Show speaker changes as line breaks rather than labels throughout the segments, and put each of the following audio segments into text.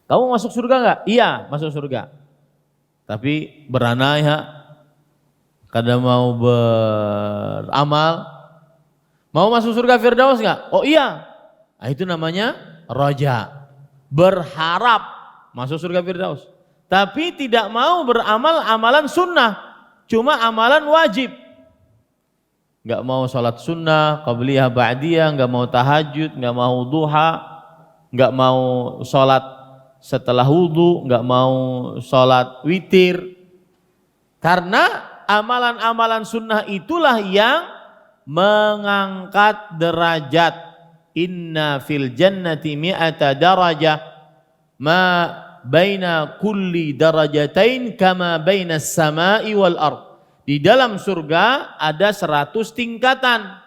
Kamu masuk surga enggak? Iya, masuk surga. Tapi beranak ya, kadang mau beramal, mau masuk surga Firdaus enggak? Oh iya. Nah, itu namanya roja, berharap masuk surga Firdaus. Tapi tidak mau beramal amalan sunnah, cuma amalan wajib. Enggak mau sholat sunnah, qabliyah, ba'diyah, enggak mau tahajud, enggak mau duha, enggak mau sholat setelah wudu, enggak mau sholat witir. Karena amalan-amalan sunnah itulah yang mengangkat derajat. Inna fil jannati mi'ata darajah ma baina kulli darajatain kama baina samai wal ard. Di dalam surga ada 100 tingkatan.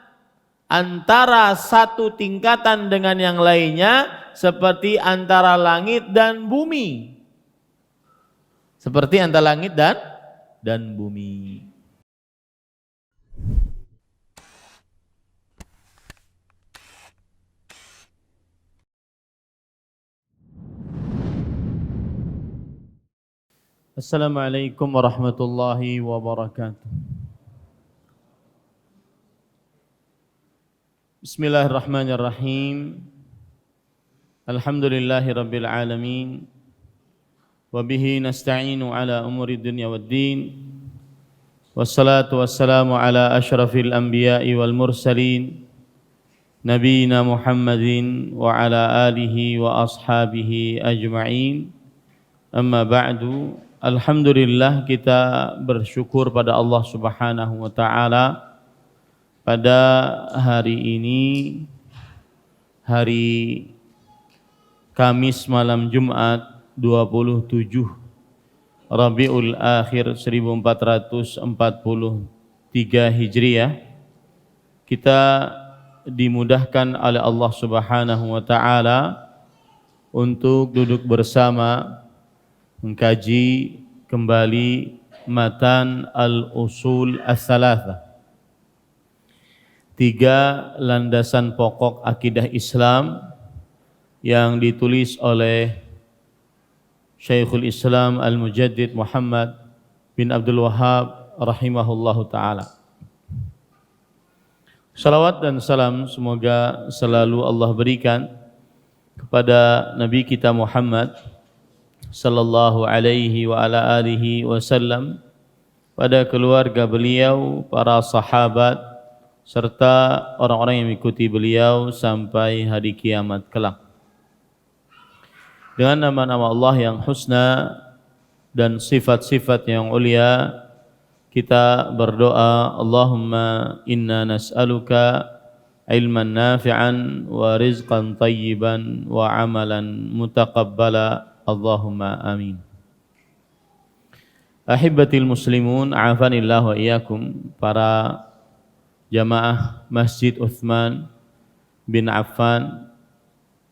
Antara satu tingkatan dengan yang lainnya seperti antara langit dan bumi. Seperti antara langit dan bumi. Assalamualaikum warahmatullahi wabarakatuh. Bismillahirrahmanirrahim. Alhamdulillahi rabbil alamin. Wabihi nasta'inu ala umuri dunya waddin. Wassalatu wassalamu ala ashrafil anbiya'i wal mursalin. Nabiina Muhammadin wa ala alihi wa ashabihi ajma'in. Amma ba'du. Alhamdulillah, kita bersyukur pada Allah Subhanahu wa ta'ala. Pada hari ini, hari Kamis malam Jumat 27 Rabiul Akhir 1443 Hijriah, kita dimudahkan oleh Allah Subhanahu wa ta'ala untuk duduk bersama mengkaji kembali matan al-usul as-salatha, 3 landasan pokok akidah Islam yang ditulis oleh Syekhul Islam Al-Mujaddid Muhammad bin Abdul Wahhab rahimahullahu ta'ala. Salawat dan salam semoga selalu Allah berikan kepada Nabi kita Muhammad sallallahu alaihi wa ala alihi wasallam, pada keluarga beliau, para sahabat, serta orang-orang yang mengikuti beliau sampai hari kiamat kelak. Dengan nama-nama Allah yang husna dan sifat-sifat yang ulia, kita berdoa, Allahumma inna nas'aluka ilman nafi'an wa rizqan tayyiban wa amalan mutaqabbala, Allahumma amin. Ahibbatil muslimun, a'afanillah wa iyyakum, para jamaah Masjid Utsman bin Affan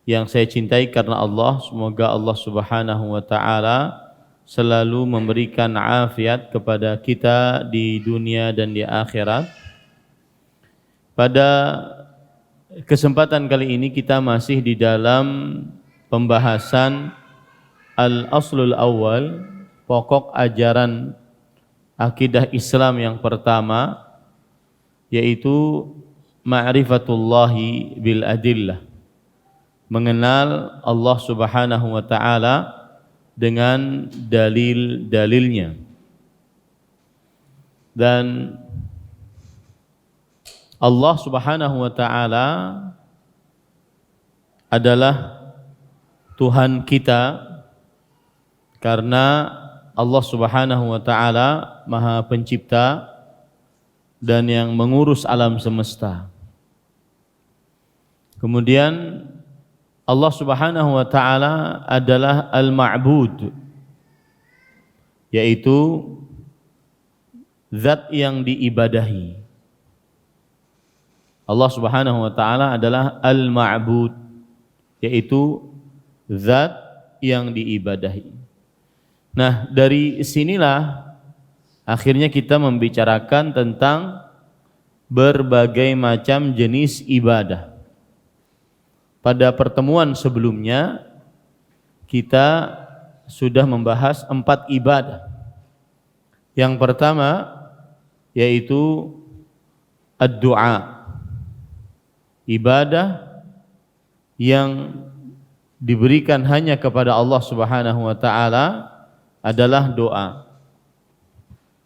yang saya cintai karena Allah, semoga Allah Subhanahu wa ta'ala selalu memberikan afiat kepada kita di dunia dan di akhirat. Pada kesempatan kali ini kita masih di dalam pembahasan al-aslul awal, pokok ajaran akidah Islam yang pertama, yaitu ma'rifatullahi bil adillah, mengenal Allah Subhanahu wa ta'ala dengan dalil-dalilnya. Dan Allah Subhanahu wa ta'ala adalah Tuhan kita, karena Allah Subhanahu wa ta'ala Maha Pencipta dan yang mengurus alam semesta. Kemudian Allah Subhanahu wa ta'ala adalah Al-Ma'bud, yaitu zat yang diibadahi. Allah Subhanahu wa ta'ala adalah Al-Ma'bud, yaitu zat yang diibadahi. Nah, dari sinilah akhirnya kita membicarakan tentang berbagai macam jenis ibadah. Pada pertemuan sebelumnya kita sudah membahas 4 ibadah. Yang pertama yaitu ad-du'a. Ibadah yang diberikan hanya kepada Allah Subhanahu wa taala adalah doa.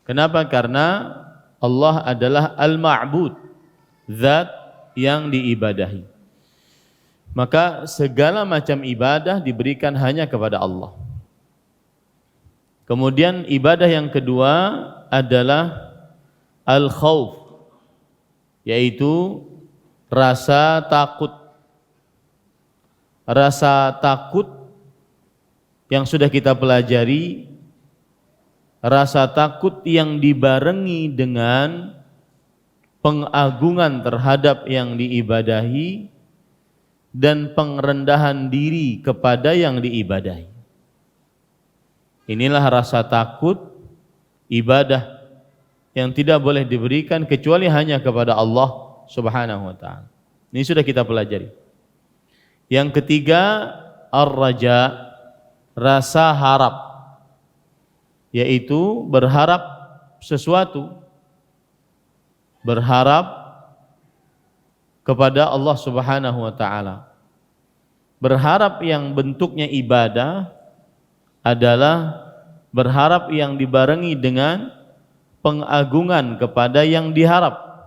Kenapa? Karena Allah adalah al-ma'bud, zat yang diibadahi. Maka segala macam ibadah diberikan hanya kepada Allah. Kemudian ibadah yang kedua adalah al-khauf, yaitu rasa takut. Rasa takut yang sudah kita pelajari, rasa takut yang dibarengi dengan pengagungan terhadap yang diibadahi dan pengerendahan diri kepada yang diibadahi. Inilah rasa takut, ibadah yang tidak boleh diberikan kecuali hanya kepada Allah Subhanahu wa taala. Ini sudah kita pelajari. Yang ketiga, ar-raja, rasa harap, yaitu berharap sesuatu, berharap kepada Allah Subhanahu wa taala. Berharap yang bentuknya ibadah adalah berharap yang dibarengi dengan pengagungan kepada yang diharap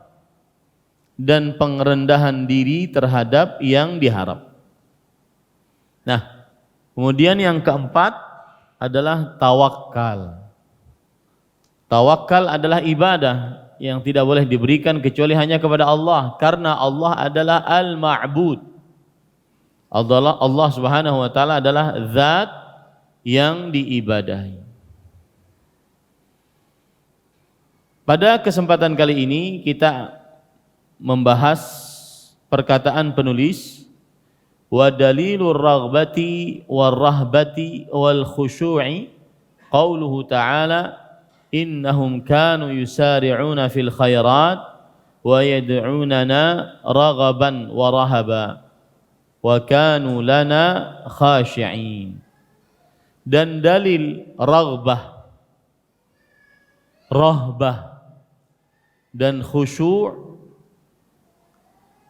dan pengerendahan diri terhadap yang diharap. Nah, kemudian yang keempat adalah tawakal. Tawakal adalah ibadah yang tidak boleh diberikan kecuali hanya kepada Allah, karena Allah adalah al-ma'bud. Allah Subhanahu wa taala adalah zat yang diibadahi. Pada kesempatan kali ini kita membahas perkataan penulis, wa dalilur raghbati war rahbati wal khushu'i qauluhu ta'ala innahum kanu yusari'una fil khairat wa yad'unana raghaban wa rahaba wa kanu lana khashi'in. Dan dalil raghbah, rahbah dan khushu',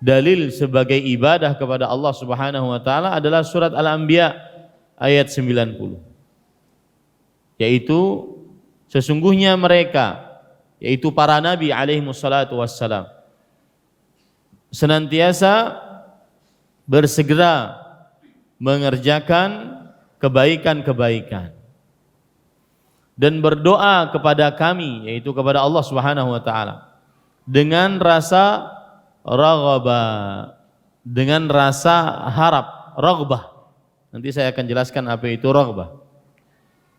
dalil sebagai ibadah kepada Allah Subhanahu wa taala adalah surat Al-Anbiya ayat 90. Yaitu sesungguhnya mereka, yaitu para nabi alaihi wassalatu wassalam, senantiasa bersegera mengerjakan kebaikan-kebaikan dan berdoa kepada kami, yaitu kepada Allah Subhanahu wa taala, dengan rasa raghbah, dengan rasa harap, raghbah. Nanti saya akan jelaskan apa itu raghbah.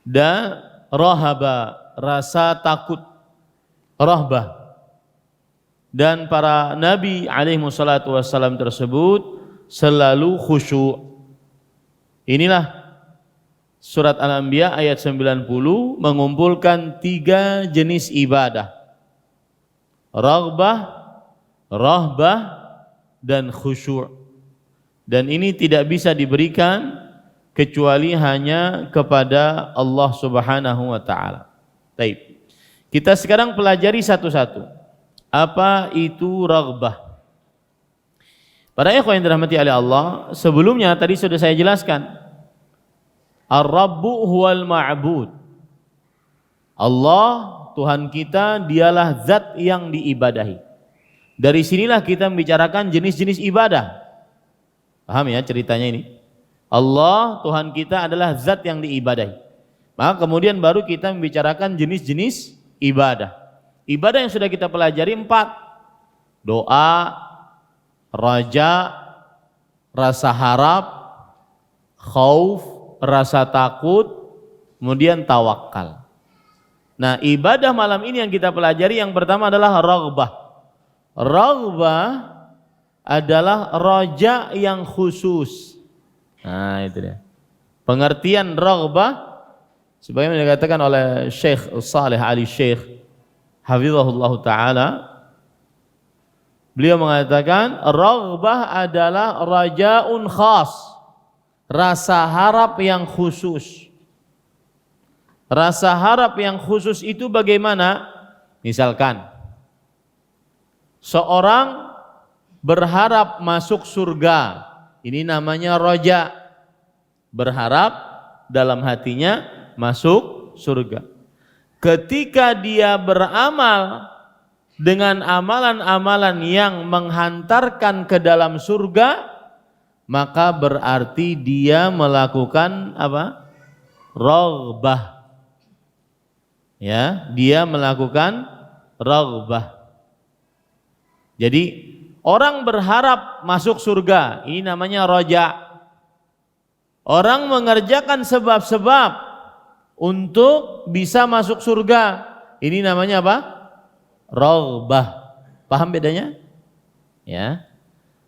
Dan rahaba, rasa takut, rahbah. Dan para nabi alaihi wassalatu wassalam tersebut selalu khusyuk. Inilah surat Al-Anbiya ayat 90 mengumpulkan 3 jenis ibadah: raghbah, rahbah, dan khusyuk. Dan ini tidak bisa diberikan kecuali hanya kepada Allah Subhanahu wa taala. Baik. Kita sekarang pelajari satu-satu. Apa itu raghbah? Para ikhwan yang dirahmati oleh Allah, sebelumnya tadi sudah saya jelaskan. Ar-Rabbu huwal ma'bud. Allah, Tuhan kita, dialah zat yang diibadahi. Dari sinilah kita membicarakan jenis-jenis ibadah. Paham ya ceritanya ini? Allah, Tuhan kita, adalah zat yang diibadahi. Maka kemudian baru kita membicarakan jenis-jenis ibadah. Ibadah yang sudah kita pelajari 4. Doa, raja, rasa harap, khauf, rasa takut, kemudian tawakal. Nah, ibadah malam ini yang kita pelajari yang pertama adalah raghbah. Raghbah adalah raja yang khusus. Nah, itu dia. Pengertian raghbah sebagaimana dikatakan oleh Syekh Saleh Ali Syekh hafizahullah taala, beliau mengatakan raghbah adalah rajaun khas, rasa harap yang khusus. Rasa harap yang khusus itu bagaimana? Misalkan seorang berharap masuk surga, ini namanya roja, berharap dalam hatinya masuk surga. Ketika dia beramal dengan amalan-amalan yang menghantarkan ke dalam surga, maka berarti dia melakukan apa? Raghbah. Ya, dia melakukan raghbah. Jadi orang berharap masuk surga, ini namanya roja. Orang mengerjakan sebab-sebab untuk bisa masuk surga, ini namanya apa? Raghbah. Paham bedanya? Ya.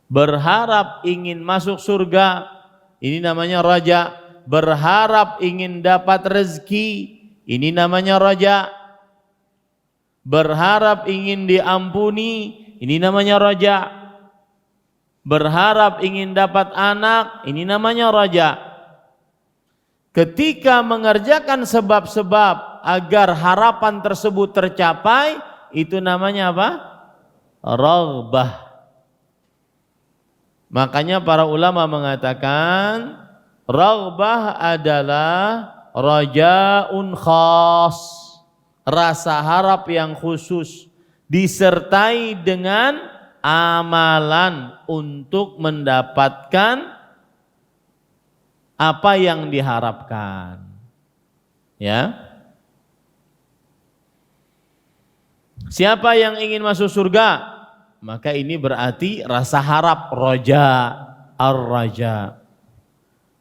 Berharap ingin masuk surga, ini namanya raja. Berharap ingin dapat rezeki, ini namanya raja. Berharap ingin diampuni, ini namanya raja. Berharap ingin dapat anak, ini namanya raja. Ketika mengerjakan sebab-sebab agar harapan tersebut tercapai, itu namanya apa? Raghbah. Makanya para ulama mengatakan raghbah adalah rajaun khas, rasa harap yang khusus disertai dengan amalan untuk mendapatkan apa yang diharapkan. Ya. Siapa yang ingin masuk surga, maka ini berarti rasa harap, roja, ar-raja.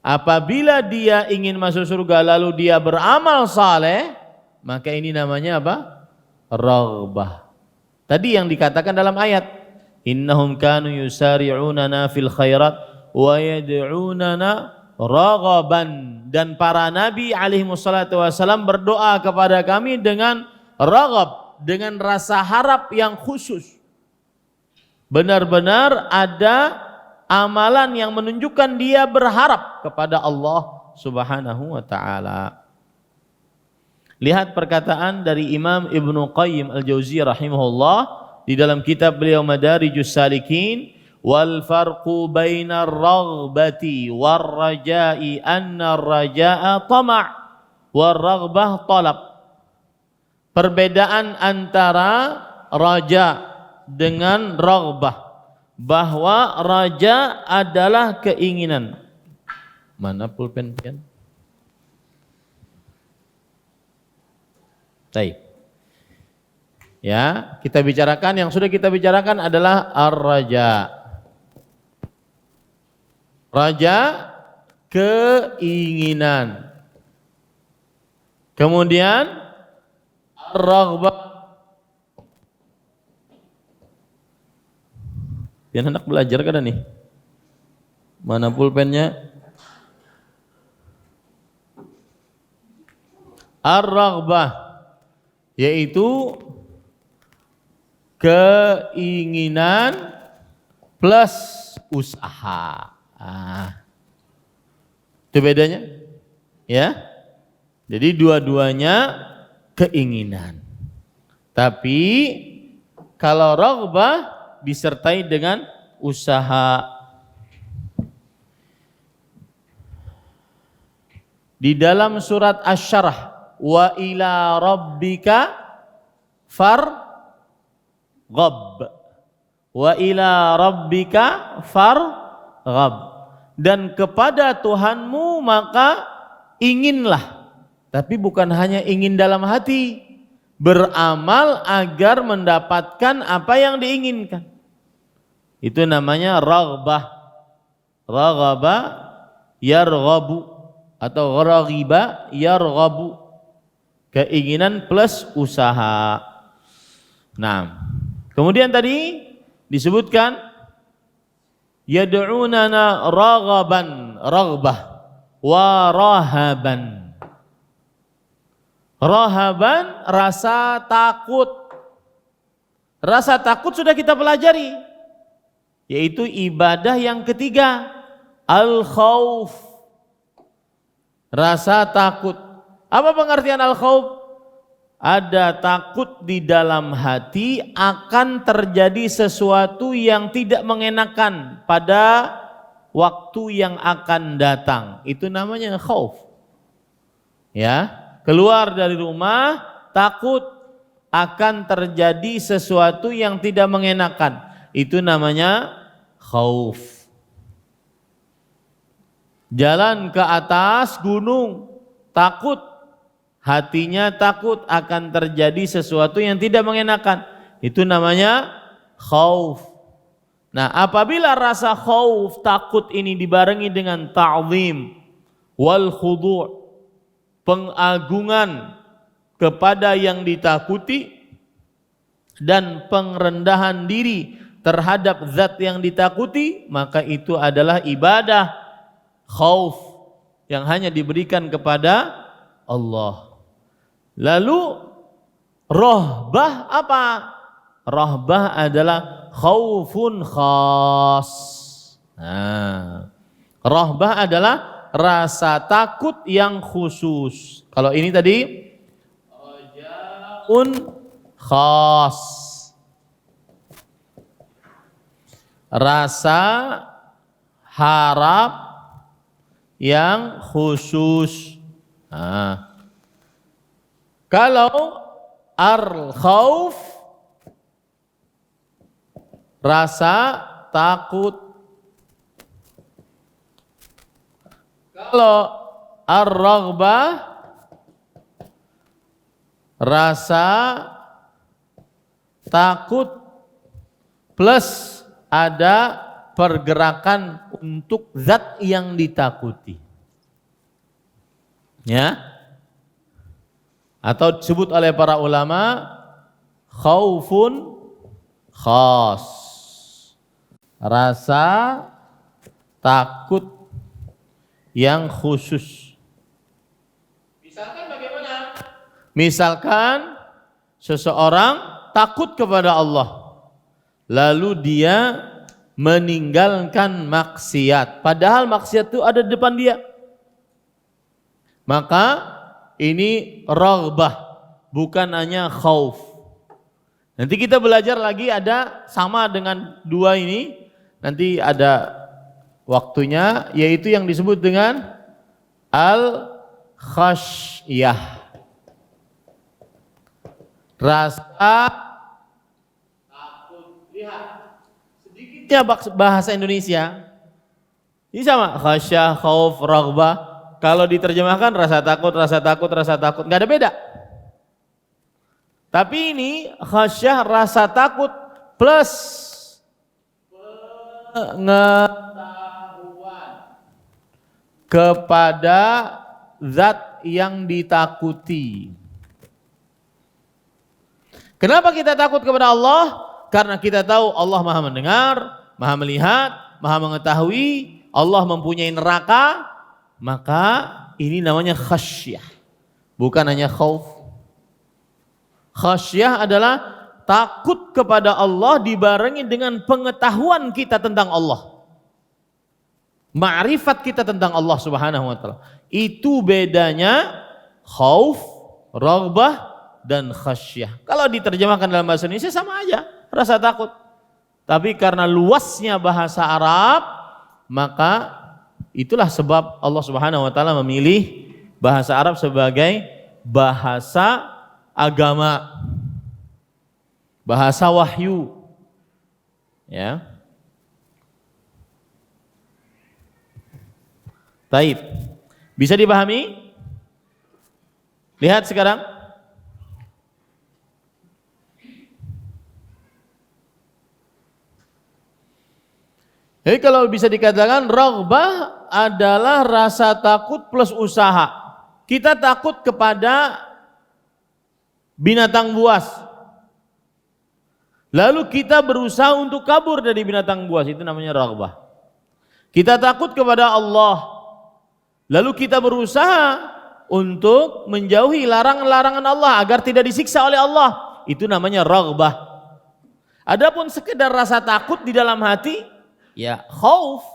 Apabila dia ingin masuk surga lalu dia beramal saleh, maka ini namanya apa? Raghbah. Tadi yang dikatakan dalam ayat, innahum kanu yusari'unana fil khairat wa yad'unana raghaban, dan para nabi alaihi wassalatu wassalam berdoa kepada kami dengan raghab, dengan rasa harap yang khusus. Benar-benar ada amalan yang menunjukkan dia berharap kepada Allah Subhanahu wa taala. Lihat perkataan dari Imam Ibnu Qayyim Al-Jauziyah rahimahullah di dalam kitab beliau Madarijus Salikin, wal farqu bainar raghbati war raja'i anna ar-raja'a tama' war raghbah talab. Perbedaan antara raja dengan raghbah, bahwa raja adalah keinginan. Mana pulpen pian? Baik. Ya, kita bicarakan, yang sudah kita bicarakan adalah ar-raja. Raja keinginan. Kemudian ar-raghbah. Pian anak belajar kada nih? Mana pulpennya? Ar-raghbah yaitu keinginan plus usaha. Itu bedanya, ya. Jadi dua-duanya keinginan. Tapi kalau raghbah disertai dengan usaha. Di dalam surat Asy-Syarah, wa ila rabbika farghab, wa ila rabbika farghab, dan kepada Tuhanmu maka inginlah, tapi bukan hanya ingin dalam hati, beramal agar mendapatkan apa yang diinginkan. Itu namanya raghbah. Raghaba yarghabu atau raghiba yarghabu, keinginan plus usaha. Nah, kemudian tadi disebutkan yad'unana raghaban, raghbah, wa rahaban. Rahaban rasa takut. Rasa takut sudah kita pelajari, yaitu ibadah yang ketiga, al-khauf, Rasa takut. Apa pengertian al-khauf? Ada takut di dalam hati akan terjadi sesuatu yang tidak mengenakan pada waktu yang akan datang. Itu namanya khauf. Ya, keluar dari rumah takut akan terjadi sesuatu yang tidak mengenakan. Itu namanya khauf. Jalan ke atas gunung, takut, hatinya takut akan terjadi sesuatu yang tidak mengenakan. Itu namanya khauf. Nah, apabila rasa khauf, takut ini dibarengi dengan ta'zim wal khudu', pengagungan kepada yang ditakuti dan pengrendahan diri terhadap zat yang ditakuti, maka itu adalah ibadah khauf yang hanya diberikan kepada Allah. Lalu rahbah apa? Rahbah adalah khaufun khas. Nah, rahbah adalah rasa takut yang khusus. Kalau ini tadi rajaun khas, rasa harap yang khusus. Nah, kalau al-khauf rasa takut, kalau ar-raghbah rasa takut plus ada pergerakan untuk zat yang ditakuti. Ya. Atau disebut oleh para ulama khaufun khas. Rasa takut yang khusus. Misalkan bagaimana? Misalkan seseorang takut kepada Allah, lalu dia meninggalkan maksiat, padahal maksiat itu ada di depan dia. Maka ini raghbah, bukan hanya khauf. Nanti kita belajar lagi, ada sama dengan dua ini, nanti ada waktunya, yaitu yang disebut dengan al-khasyah. Rasa takut. Lihat sedikitnya bahasa Indonesia ini sama, khasyah, khauf, raghbah. Kalau diterjemahkan rasa takut, rasa takut, rasa takut, nggak ada beda. Tapi ini khasyah, rasa takut plus pengetahuan kepada zat yang ditakuti. Kenapa kita takut kepada Allah? Karena kita tahu Allah Maha mendengar, Maha melihat, Maha mengetahui, Allah mempunyai neraka. Maka ini namanya khasyah, bukan hanya khauf. Khasyah adalah takut kepada Allah dibarengi dengan pengetahuan kita tentang Allah, ma'rifat kita tentang Allah Subhanahu wa taala. Itu bedanya khauf, raghbah dan khasyah. Kalau diterjemahkan dalam bahasa Indonesia sama aja, rasa takut. Tapi karena luasnya bahasa Arab, maka itulah sebab Allah Subhanahu wa taala memilih bahasa Arab sebagai bahasa agama, bahasa wahyu. Ya. Taib. Bisa dipahami? Lihat sekarang. Jadi kalau bisa dikatakan raghbah adalah rasa takut plus usaha. Kita takut kepada binatang buas, lalu kita berusaha untuk kabur dari binatang buas, itu namanya raghbah. Kita takut kepada Allah, lalu kita berusaha untuk menjauhi larangan-larangan Allah agar tidak disiksa oleh Allah, itu namanya raghbah. Adapun sekedar rasa takut di dalam hati, ya khauf,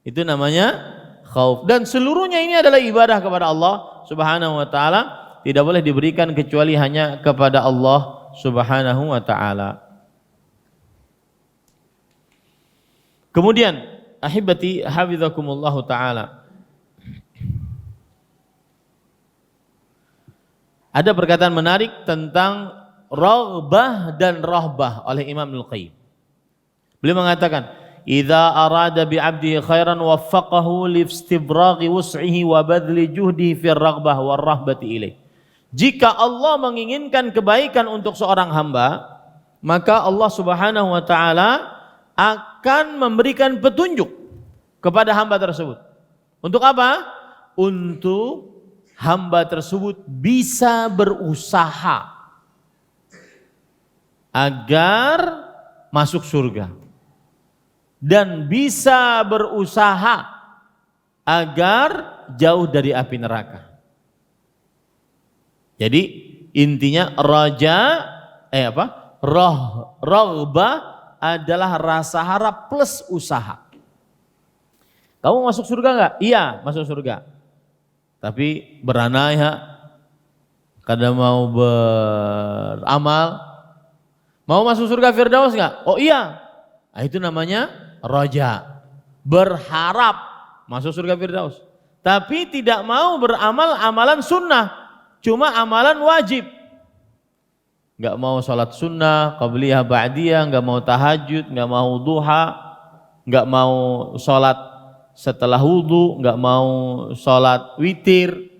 itu namanya khauf. Dan seluruhnya ini adalah ibadah kepada Allah Subhanahu wa taala, tidak boleh diberikan kecuali hanya kepada Allah Subhanahu wa taala. Kemudian ahibati hafizakumullah taala, ada perkataan menarik tentang raghbah dan rahbah oleh Imam Al-Qayyim. Beliau mengatakan, "Idza arada bi 'abdihi khairan waffaqahu li istibraghi wus'ihi wa badli juhdihi fi ar-raghbah war rahbati ilaih." Jika Allah menginginkan kebaikan untuk seorang hamba, maka Allah Subhanahu wa taala akan memberikan petunjuk kepada hamba tersebut. Untuk apa? Untuk hamba tersebut bisa berusaha agar masuk surga dan bisa berusaha agar jauh dari api neraka. Jadi intinya raghbah adalah rasa harap plus usaha. Kamu masuk surga enggak? Iya, masuk surga. Tapi beranak ya, kadang mau beramal, mau masuk surga Firdaus enggak? Oh iya. Nah, itu namanya raja, berharap masuk surga Firdaus. Tapi tidak mau beramal amalan sunnah, cuma amalan wajib. Enggak mau sholat sunnah, qabliyah, ba'diyah, enggak mau tahajud, enggak mau duha, enggak mau sholat setelah wudu, enggak mau sholat witir.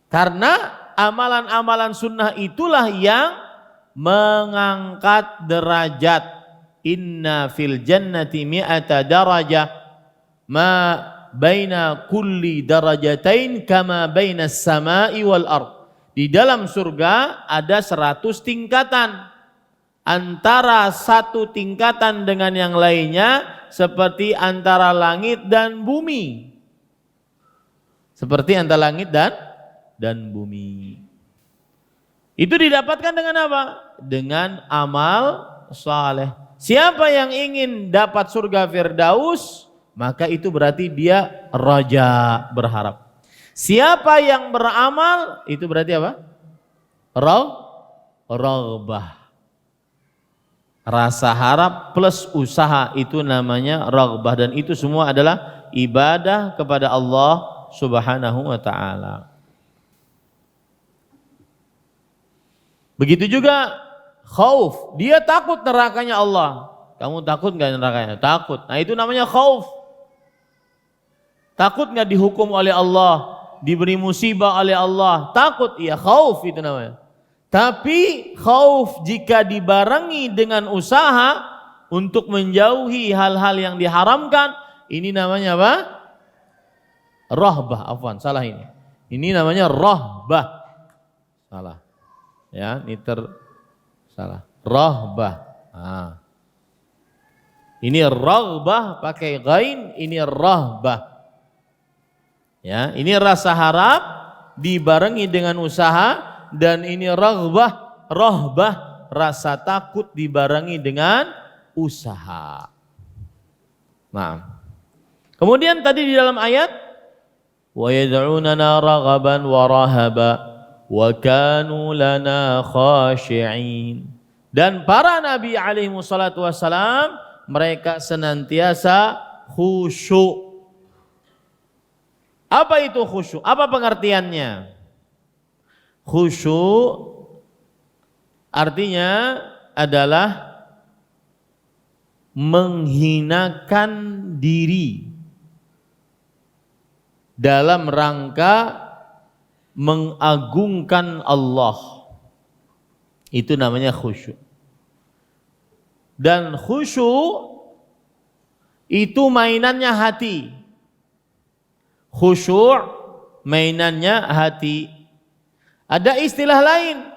Karena amalan-amalan sunnah itulah yang mengangkat derajat. Inna fil jannati mi'ata darajah ma baina kulli darajatain kama baina as-sama'i wal ard. Di dalam surga ada 100 tingkatan. Antara satu tingkatan dengan yang lainnya seperti antara langit dan bumi. Seperti antara langit dan bumi. Itu didapatkan dengan apa? Dengan amal saleh. Siapa yang ingin dapat surga Firdaus, maka itu berarti dia raja, berharap. Siapa yang beramal, itu berarti apa? Raghbah. Rasa harap plus usaha, itu namanya raghbah. Dan itu semua adalah ibadah kepada Allah Subhanahu wa ta'ala. Begitu juga khauf, dia takut nerakanya Allah. Kamu takut gak nerakanya? Takut. Nah itu namanya khauf. Takut gak dihukum oleh Allah, diberi musibah oleh Allah? Takut, iya, khauf itu namanya. Tapi khauf jika dibarengi dengan usaha untuk menjauhi hal-hal yang diharamkan, ini namanya apa? Rahbah, afwan, salah ini. Ini namanya rahbah. Salah. Ya, ini salah. Rahbah. Nah. Ini raghbah pakai ghain, ini rahbah. Ya, ini rasa harap dibarengi dengan usaha, dan ini rahbah rasa takut dibarengi dengan usaha. Nah. Kemudian tadi di dalam ayat wa yad'unana raghaban wa rahaba wa kanu lana khashi'in. Dan para nabi alaihi wassalatu wassalam mereka senantiasa khusyuk. Apa itu khusyuk? Apa pengertiannya? Khusyuk artinya adalah menghinakan diri dalam rangka mengagungkan Allah. Itu namanya khusyuk. Dan khusyuk itu mainannya hati. Khusyuk mainannya hati. Ada istilah lain,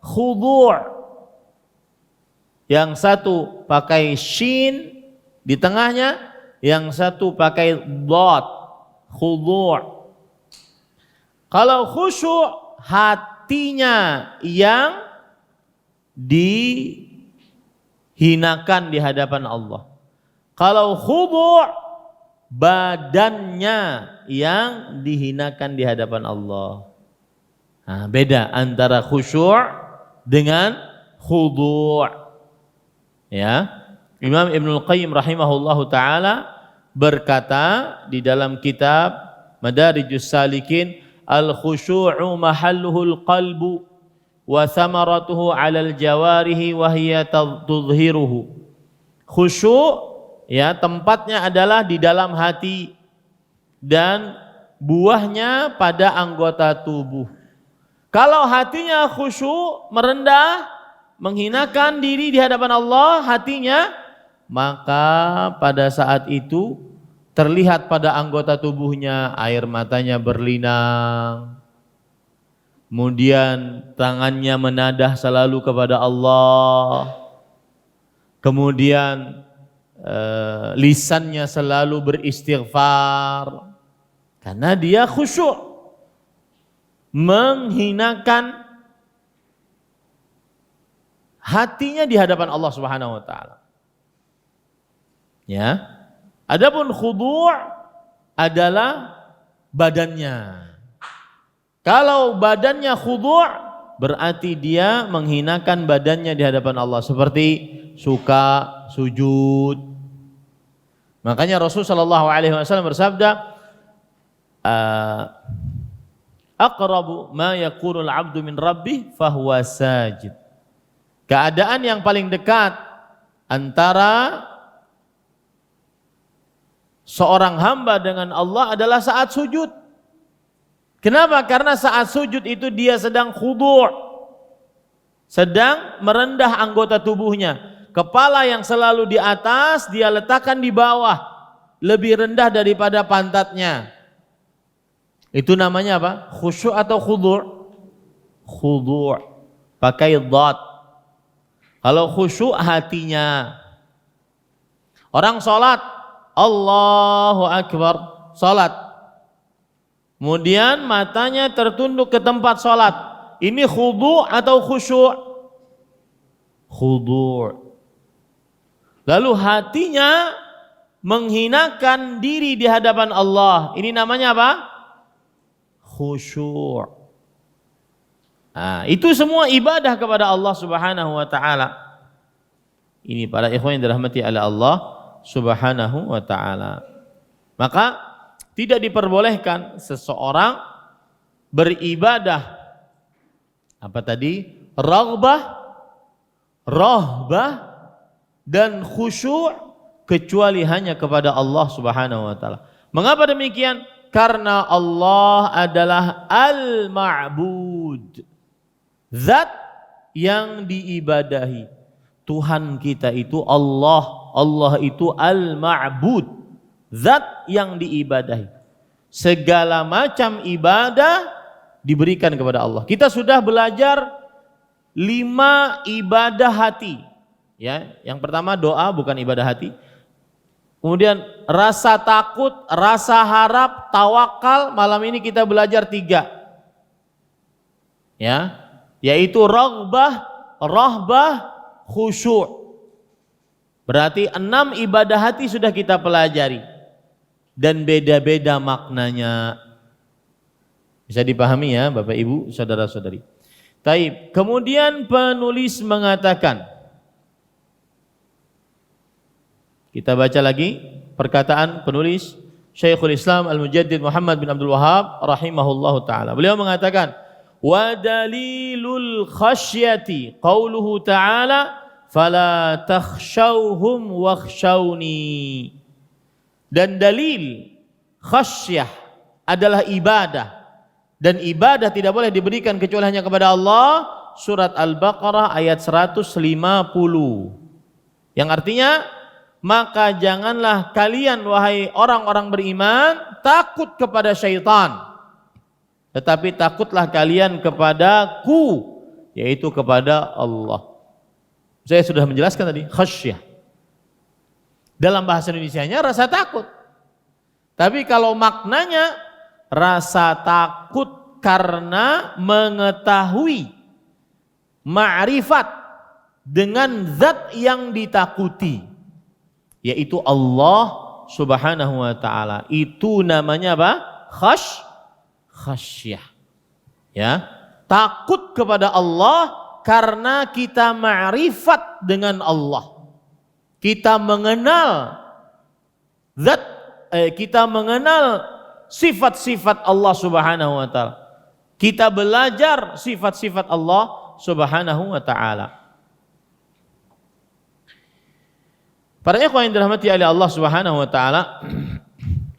khudu'. Yang satu pakai shin di tengahnya, yang satu pakai dot, khudu'. Kalau khusyuk hatinya yang dihinakan di hadapan Allah. Kalau khudu' badannya yang dihinakan di hadapan Allah. Nah, beda antara khusyuk dengan khudu'. Ya. Imam Ibnul Qayyim rahimahullahu taala berkata di dalam kitab Madarijus Salikin, al-khusyu'u mahalluhul qalbu wa thamaratuhu 'alal jawarihi wa hiya tudhiruhu. Khusyuk ya tempatnya adalah di dalam hati dan buahnya pada anggota tubuh. Kalau hatinya khusyuk, merendah, menghinakan diri di hadapan Allah hatinya, maka pada saat itu terlihat pada anggota tubuhnya air matanya berlinang, kemudian tangannya menadah selalu kepada Allah, kemudian lisannya selalu beristighfar karena dia khusyuk menghinakan hatinya di hadapan Allah Subhanahu wa taala. Ya. Adapun khudu' adalah badannya. Kalau badannya khudu' berarti dia menghinakan badannya di hadapan Allah seperti suka sujud. Makanya Rasul sallallahu alaihi wasallam bersabda, aqrabu ma yakunul 'abdu min rabbih fahuwa sajid. Keadaan yang paling dekat antara seorang hamba dengan Allah adalah saat sujud. Kenapa? Karena saat sujud itu dia sedang khudu', sedang merendah anggota tubuhnya. Kepala yang selalu di atas dia letakkan di bawah, lebih rendah daripada pantatnya. Itu namanya apa? Khusyuk atau khudu'? Khudu'. Pakai dhat. Kalau khusyuk hatinya. Orang sholat, Allahu Akbar, sholat. Kemudian matanya tertunduk ke tempat sholat. Ini khudu' atau khusyuk? Khudu'. Lalu hatinya menghinakan diri di hadapan Allah. Ini namanya apa? Khusyuk. Nah, itu semua ibadah kepada Allah Subhanahu wa taala. Ini para ikhwan yang dirahmati oleh Allah Subhanahu wa taala. Maka tidak diperbolehkan seseorang beribadah apa tadi? Raghbah, rahbah dan khusyuk kecuali hanya kepada Allah Subhanahu wa taala. Mengapa demikian? Karena Allah adalah Al-Ma'bud. Zat yang diibadahi. Tuhan kita itu Allah. Allah itu Al-Ma'bud. Zat yang diibadahi. Segala macam ibadah diberikan kepada Allah. Kita sudah belajar 5 ibadah hati. Ya, yang pertama doa bukan ibadah hati. Kemudian rasa takut, rasa harap, tawakal. Malam ini kita belajar 3. Ya, yaitu raghbah, rahbah, khusyuk. Berarti 6 ibadah hati sudah kita pelajari. Dan beda-beda maknanya. Bisa dipahami ya Bapak Ibu, saudara-saudari. Taib. Kemudian penulis mengatakan, kita baca lagi perkataan penulis Syekhul Islam Al-Mujaddid Muhammad bin Abdul Wahhab rahimahullahu taala. Beliau mengatakan, wa dalilul khasyati qauluhu ta'ala fala takhshawhum wakhshawni. Dan dalil khasyah adalah ibadah, dan ibadah tidak boleh diberikan kecuali hanya kepada Allah. Surat Al-Baqarah ayat 150. Yang artinya, maka janganlah kalian wahai orang-orang beriman takut kepada syaitan, tetapi takutlah kalian kepadaku, yaitu kepada Allah. Saya sudah menjelaskan tadi, khasyah. Dalam bahasa Indonesianya rasa takut. Tapi kalau maknanya rasa takut karena mengetahui ma'rifat dengan zat yang ditakuti, yaitu Allah Subhanahu wa taala. Itu namanya apa? Khasyah. Ya. Takut kepada Allah karena kita ma'rifat dengan Allah. Kita mengenal kita mengenal sifat-sifat Allah Subhanahu wa taala. Kita belajar sifat-sifat Allah Subhanahu wa taala. Para ikhwan yang dirahmati oleh Allah Subhanahu wa taala,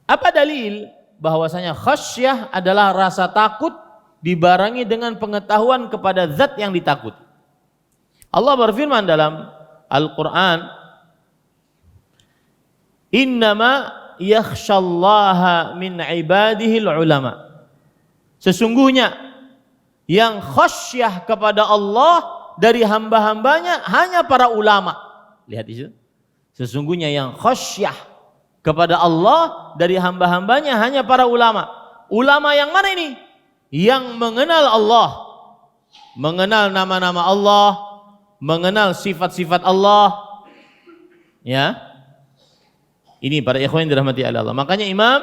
apa dalil bahwasanya khasyah adalah rasa takut dibarengi dengan pengetahuan kepada zat yang ditakuti? Allah berfirman dalam Al-Qur'an, "Innama yakhsyallaha min ibadihil ulama." Sesungguhnya yang khasyah kepada Allah dari hamba-hambanya hanya para ulama. Lihat di situ. Sesungguhnya yang khasyah kepada Allah dari hamba-hambanya hanya para ulama. Ulama yang mana ini? Yang mengenal Allah, mengenal nama-nama Allah, mengenal sifat-sifat Allah. Ya. Ini para ikhwan yang dirahmati Allah. Makanya Imam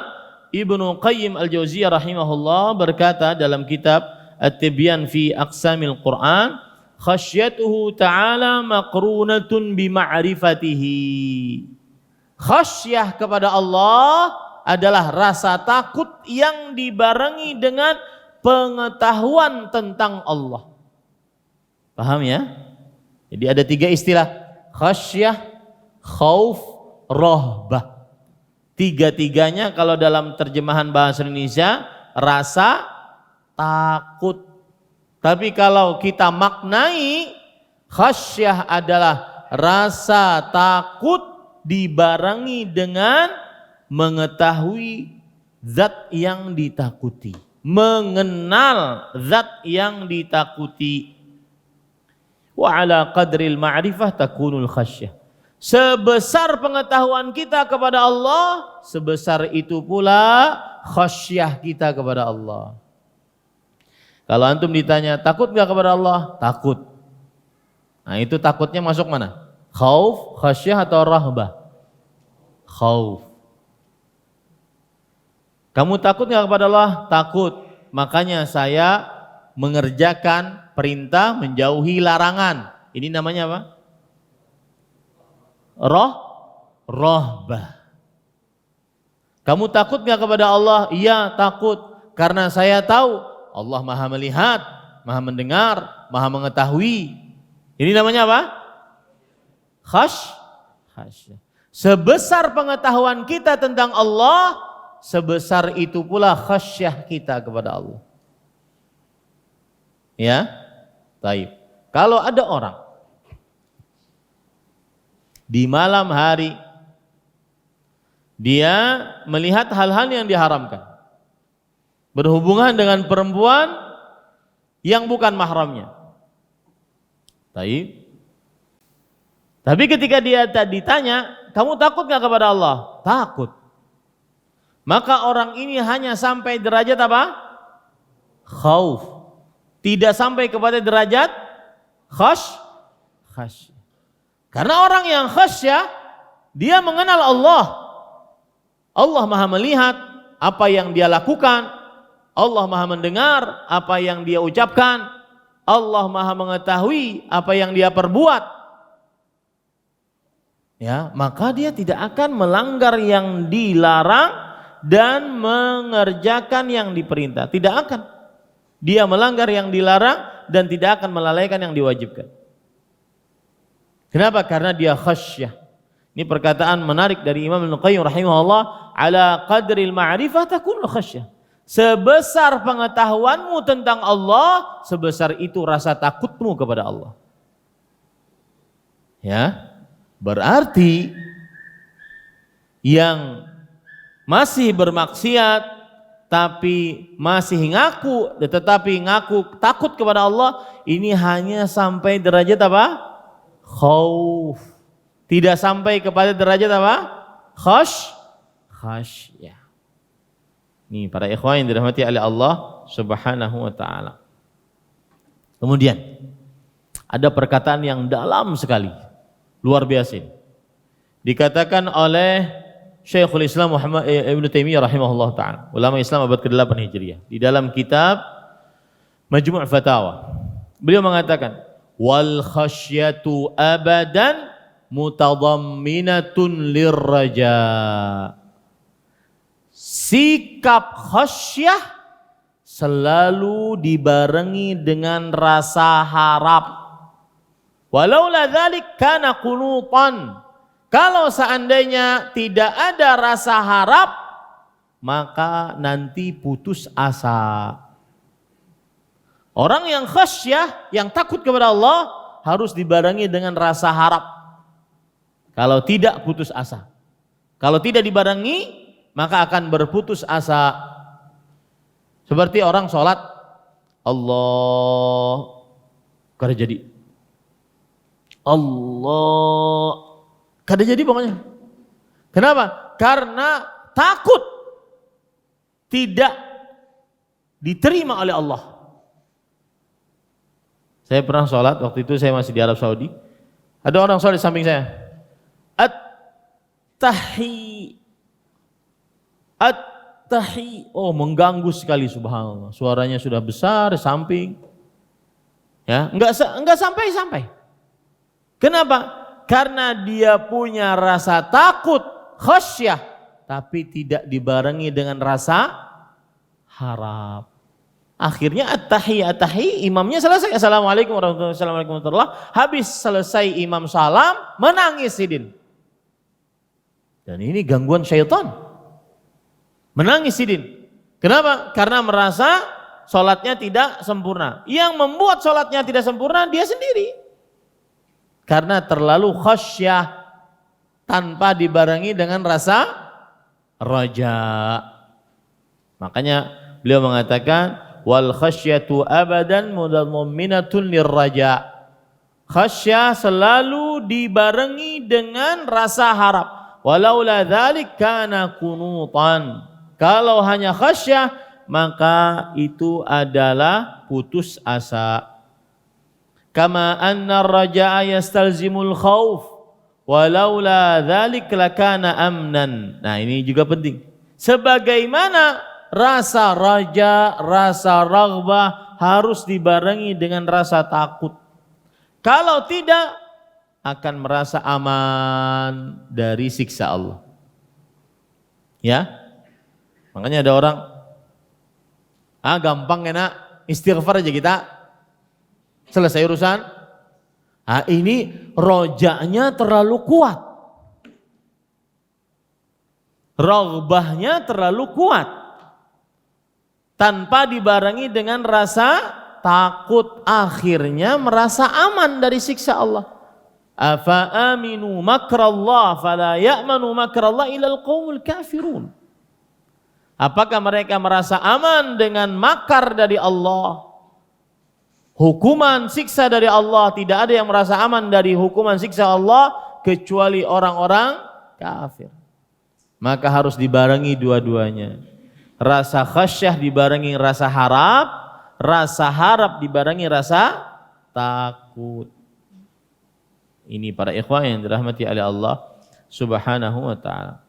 Ibnu Qayyim Al-Jauziyah rahimahullah berkata dalam kitab At-Tibyan fi Aqsamil Quran, khasyatuhu ta'ala maqrunatun bima'rifatihi. Khasyah kepada Allah adalah rasa takut yang dibarengi dengan pengetahuan tentang Allah. Paham ya? Jadi ada 3 istilah: khasyah, khauf, rahbah. 3-tiganya kalau dalam terjemahan bahasa Indonesia rasa takut. Tapi kalau kita maknai, khasyah adalah rasa takut dibarengi dengan mengetahui zat yang ditakuti, mengenal zat yang ditakuti. Wa ala qadril ma'rifah takunul khasyah. Sebesar pengetahuan kita kepada Allah, sebesar itu pula khasyah kita kepada Allah. Kalau antum ditanya takut gak kepada Allah? Takut. Nah itu takutnya masuk mana? Khauf, khasyah atau rahbah? Khauf. Kamu takut gak kepada Allah? Takut. Makanya saya mengerjakan perintah, menjauhi larangan. Ini namanya apa? Rahbah. Kamu takut gak kepada Allah? Iya takut. Karena saya tahu Allah maha melihat, maha mendengar, maha mengetahui. Ini namanya apa? Khasyah. Sebesar pengetahuan kita tentang Allah, sebesar itu pula khasyah kita kepada Allah. Ya, baik. Kalau ada orang di malam hari dia melihat hal-hal yang diharamkan, berhubungan dengan perempuan yang bukan mahramnya. Tapi ketika dia ditanya, kamu takut gak kepada Allah? Takut. Maka orang ini hanya sampai derajat apa? Khauf. Tidak sampai kepada derajat khasyah. Karena orang yang khasyah, dia mengenal Allah. Allah maha melihat apa yang dia lakukan. Allah maha mendengar apa yang dia ucapkan. Allah maha mengetahui apa yang dia perbuat. Ya, maka dia tidak akan melanggar yang dilarang dan mengerjakan yang diperintah. Tidak akan. Dia melanggar yang dilarang dan tidak akan melalaikan yang diwajibkan. Kenapa? Karena dia khasyah. Ini perkataan menarik dari Imam Ibnu Qayyim rahimahullah, ala qadril ma'rifah takunul khasyah. Sebesar pengetahuanmu tentang Allah, sebesar itu rasa takutmu kepada Allah. Ya, berarti yang masih bermaksiat tapi masih tetapi ngaku takut kepada Allah, ini hanya sampai derajat apa? Khauf. Tidak sampai kepada derajat apa? Khasyah. Ini para ikhwan yang dirahmati oleh Allah Subhanahu wa taala. Kemudian ada perkataan yang dalam sekali, luar biasa. Dikatakan oleh Syekhul Islam Muhammad Ibnu Taimiyah rahimahullah taala, ulama Islam abad ke-8 Hijriah, di dalam kitab Majmu' Fatawa. Beliau mengatakan, wal khasyatu abadan mutadamminatun lirraja. Sikap khasyah selalu dibarengi dengan rasa harap. Walaula dzalik kana qunutan. Kalau seandainya tidak ada rasa harap, maka nanti putus asa. Orang yang khasyah, yang takut kepada Allah, harus dibarengi dengan rasa harap. Kalau tidak, putus asa. Kalau tidak dibarengi, maka akan berputus asa. Seperti orang sholat, Allah, kada jadi. Allah, kada jadi pokoknya. Kenapa? Karena takut tidak diterima oleh Allah. Saya pernah sholat, waktu itu saya masih di Arab Saudi. Ada orang sholat di samping saya. At-tahi. Oh, mengganggu sekali, subhanallah. Suaranya sudah besar di samping. Ya, enggak sampai. Kenapa? Karena dia punya rasa takut, khasyah, tapi tidak dibarengi dengan rasa harap. Akhirnya at-tahi, imamnya selesai, assalamualaikum warahmatullahi wabarakatuh. Habis selesai imam salam, menangis sidin. Dan ini gangguan syaitan. Menangis sidin. Kenapa? Karena merasa sholatnya tidak sempurna. Yang membuat sholatnya tidak sempurna dia sendiri. Karena terlalu khasyah tanpa dibarengi dengan rasa raja. Makanya beliau mengatakan wal khasyatu abadan mudamminatun lirraja. Khasyah selalu dibarengi dengan rasa harap. Walaula dzalik kana qunutan. Kalau hanya khasyah, maka itu adalah putus asa. Kama anna ar-raja'a yastalzimul khauf walaula dzalik lakana amnan. Nah, ini juga penting. Sebagaimana rasa raja, rasa raghbah harus dibarengi dengan rasa takut. Kalau tidak, akan merasa aman dari siksa Allah. Ya. Makanya ada orang gampang enak istighfar aja kita. Selesai urusan. Ini rojanya terlalu kuat. Raghbahnya terlalu kuat. Tanpa dibarengi dengan rasa takut, akhirnya merasa aman dari siksa Allah. Afa aminu makrallah fala ya'manu makrallah ilal qaumul kafirun. Apakah mereka merasa aman dengan makar dari Allah? Hukuman siksa dari Allah, tidak ada yang merasa aman dari hukuman siksa Allah kecuali orang-orang kafir. Maka harus dibarengi dua-duanya. Rasa khasyah dibarengi rasa harap dibarengi rasa takut. Ini para ikhwan yang dirahmati oleh Allah Subhanahu wa taala.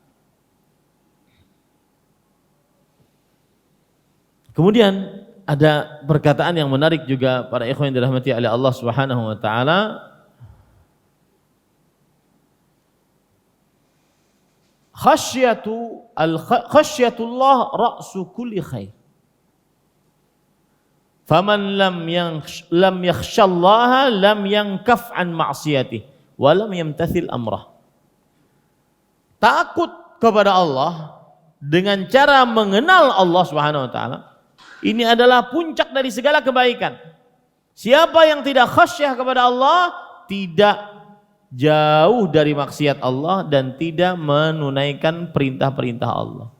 Kemudian ada perkataan yang menarik juga para ikhwan yang dirahmati oleh Allah Subhanahu wa taala. Khasyatullah ra'su kulli khair. Faman lam yakhshallaha lam yankaf an ma'siyatih wa lam yamtathil amrah. Takut kepada Allah dengan cara mengenal Allah Subhanahu wa taala, ini adalah puncak dari segala kebaikan. Siapa yang tidak khasyah kepada Allah, tidak jauh dari maksiat Allah dan tidak menunaikan perintah-perintah Allah.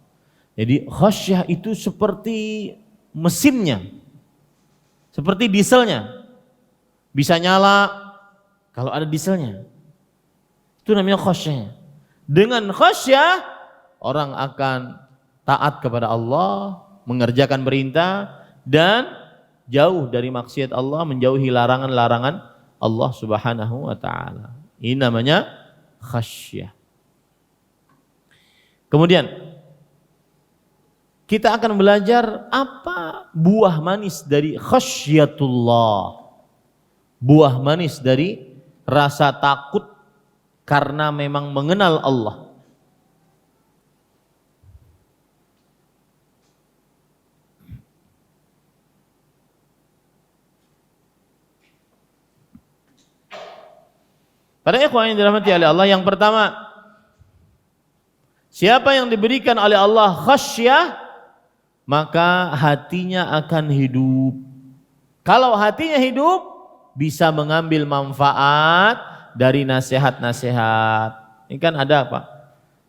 Jadi khasyah itu seperti mesinnya, seperti dieselnya. Bisa nyala kalau ada dieselnya. Itu namanya khasyah. Dengan khasyah orang akan taat kepada Allah, mengerjakan perintah dan jauh dari maksiat Allah, menjauhi larangan-larangan Allah Subhanahu wa taala. Ini namanya khasyah. Kemudian kita akan belajar apa buah manis dari khasyatullah. Buah manis dari rasa takut karena memang mengenal Allah. Para ikhwan yang dirahmati oleh Allah, yang pertama, siapa yang diberikan oleh Allah khasyah, maka hatinya akan hidup. Kalau hatinya hidup, bisa mengambil manfaat dari nasihat-nasihat. Ini kan ada apa?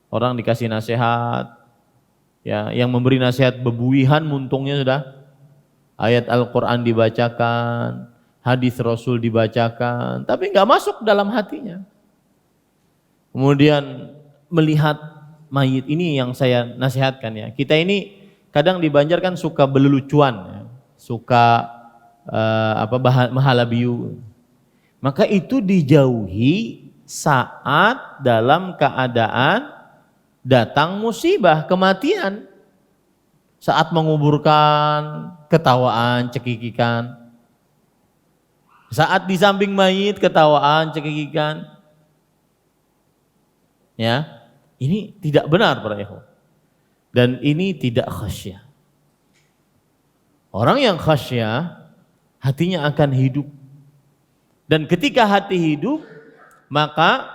Orang dikasih nasihat, ya, yang memberi nasihat bebuihan muntungnya sudah. Ayat Al-Quran dibacakan, hadis Rasul dibacakan, tapi nggak masuk dalam hatinya. Kemudian melihat mayit, ini yang saya nasihatkan ya. Kita ini kadang di Banjar kan suka belelucuan, ya. Suka mahalabiu. Maka itu dijauhi saat dalam keadaan datang musibah, kematian. Saat menguburkan, ketawaan, cekikikan. Saat di samping mayit, ketawaan, cekikikan. Ya, ini tidak benar para ikhwan. Dan ini tidak khasyah. Orang yang khasyah, hatinya akan hidup. Dan ketika hati hidup, maka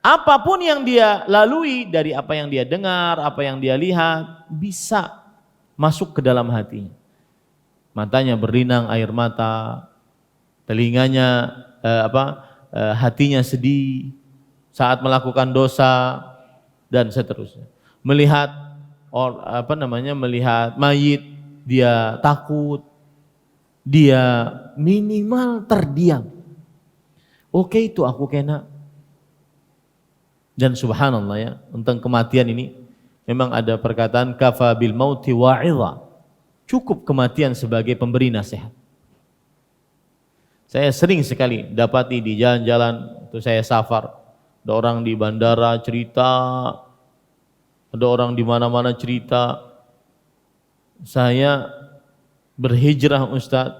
apapun yang dia lalui, dari apa yang dia dengar, apa yang dia lihat, bisa masuk ke dalam hatinya. Matanya berlinang air mata, telinganya hatinya sedih saat melakukan dosa, dan seterusnya. Melihat melihat mayit, dia takut, dia minimal terdiam. Oke, itu aku kena. Dan subhanallah ya, tentang kematian ini memang ada perkataan kafa bil mauti wa'idha. Cukup kematian sebagai pemberi nasihat. Saya sering sekali dapati di jalan-jalan, itu saya safar, ada orang di bandara cerita, ada orang di mana-mana cerita. Saya berhijrah Ustaz,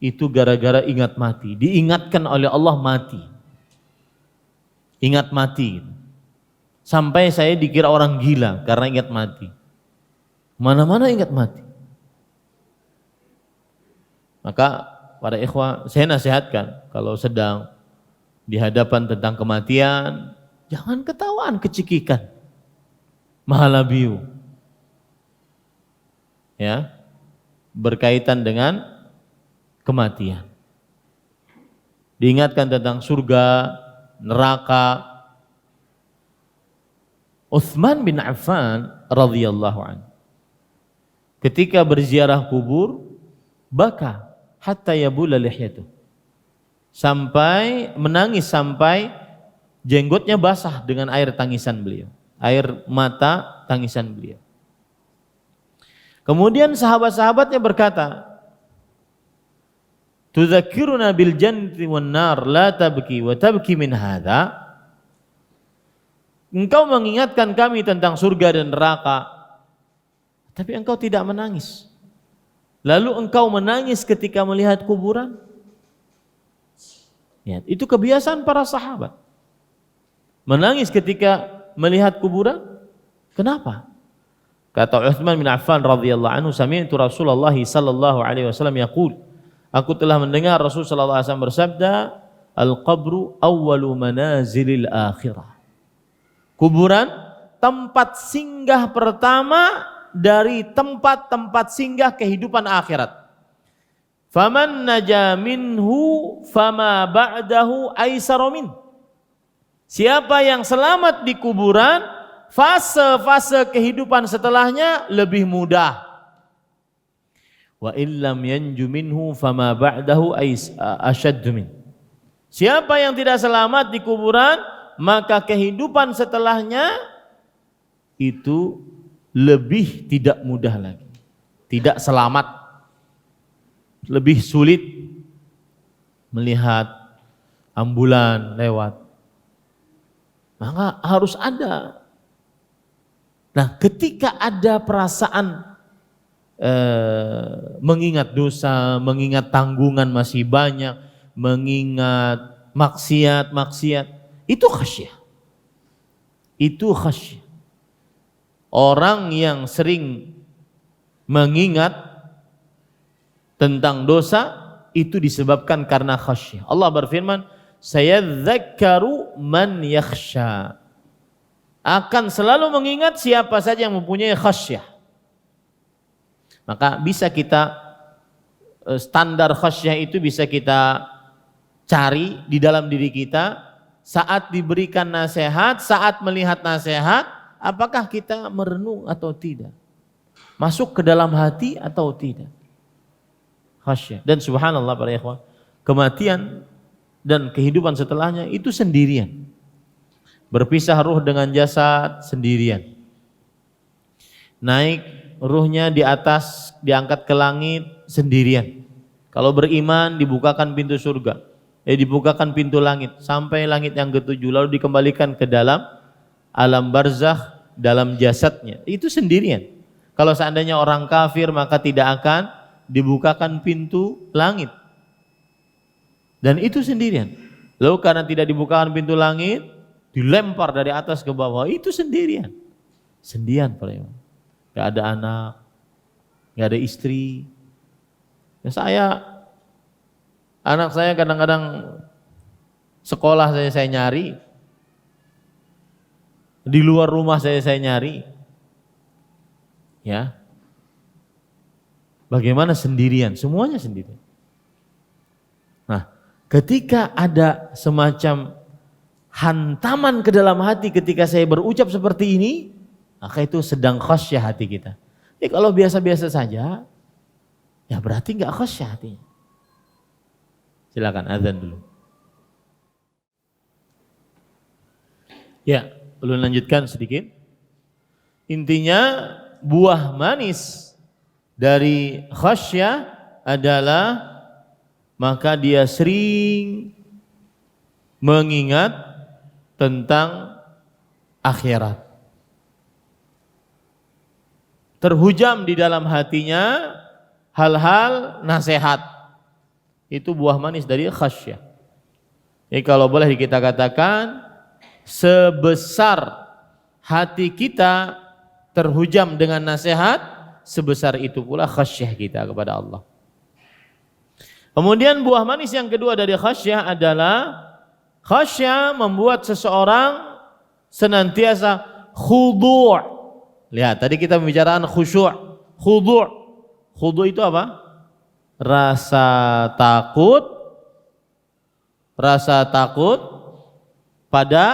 itu gara-gara ingat mati. Diingatkan oleh Allah mati. Ingat mati. Sampai saya dikira orang gila karena ingat mati. Mana-mana ingat mati. Maka para ikhwah, saya nasihatkan kalau sedang di hadapan tentang kematian, jangan ketawaan, kecikikan, mahalabiu. Ya, berkaitan dengan kematian. Diingatkan tentang surga, neraka. Utsman bin Affan radhiyallahu anhu ketika berziarah kubur, baka hatta yabula lihyatuh, sampai menangis sampai jenggotnya basah dengan air tangisan beliau, air mata tangisan beliau. Kemudian sahabat-sahabatnya berkata, "Tudzakiruna bil jannati wan nar la tabki wa tabki min hadza." Engkau mengingatkan kami tentang surga dan neraka, tapi engkau tidak menangis. Lalu engkau menangis ketika melihat kuburan? Ya, itu kebiasaan para sahabat. Menangis ketika melihat kuburan? Kenapa? Kata Utsman bin Affan radhiyallahu anhu, sami'tu Rasulullah sallallahu alaihi wasallam yaqul, aku telah mendengar Rasul sallallahu alaihi wasallam bersabda, al-qabru awwalu manazilil akhirah. Kuburan tempat singgah pertama dari tempat-tempat singgah kehidupan akhirat. Faman naja minhu fama ba'dahu aisaru min. Siapa yang selamat di kuburan, fase-fase kehidupan setelahnya lebih mudah. Wa illam yanju minhu fama ba'dahu ashaddu min. Siapa yang tidak selamat di kuburan, maka kehidupan setelahnya itu lebih tidak mudah lagi, tidak selamat, lebih sulit. Melihat ambulan lewat, maka harus ada Nah, ketika ada perasaan mengingat dosa, mengingat tanggungan masih banyak, mengingat maksiat, itu khasyah. Itu khasyah. Orang yang sering mengingat tentang dosa itu disebabkan karena khasyah. Allah berfirman, sayadzakkaru man yakhsha. Akan selalu mengingat siapa saja yang mempunyai khasyah. Maka bisa kita standar khasyah itu bisa kita cari di dalam diri kita saat diberikan nasihat, saat melihat nasihat, apakah kita merenung atau tidak? Masuk ke dalam hati atau tidak? Khasyah. Dan subhanallah para ikhwan, kematian dan kehidupan setelahnya itu sendirian. Berpisah ruh dengan jasad sendirian. Naik ruhnya di atas, diangkat ke langit sendirian. Kalau beriman dibukakan pintu surga, dibukakan pintu langit sampai langit yang ketujuh, lalu dikembalikan ke dalam alam barzakh, dalam jasadnya. Itu sendirian. Kalau seandainya orang kafir maka tidak akan dibukakan pintu langit. Dan itu sendirian. Lalu karena tidak dibukakan pintu langit, dilempar dari atas ke bawah, itu sendirian. Sendirian Pak Imam. Gak ada anak, gak ada istri. Ya anak saya kadang-kadang sekolah saya nyari, di luar rumah saya nyari. Ya, bagaimana sendirian? Semuanya sendirian. Nah, ketika ada semacam hantaman ke dalam hati ketika saya berucap seperti ini, maka itu sedang khasyah hati kita. Kalau biasa-biasa saja, ya berarti enggak khasyah hatinya. Silakan azan dulu. Ya, perlu lanjutkan sedikit. Intinya buah manis dari khasyah adalah maka dia sering mengingat tentang akhirat. Terhujam di dalam hatinya hal-hal nasihat. Itu buah manis dari khasyah. Jadi kalau boleh kita katakan, sebesar hati kita terhujam dengan nasihat, sebesar itu pula khasyah kita kepada Allah. Kemudian buah manis yang kedua dari khasyah adalah khasyah membuat seseorang senantiasa khudu'. Lihat, tadi kita membicarakan khusyuk. Khudu'. Khudu' itu apa? Rasa takut pada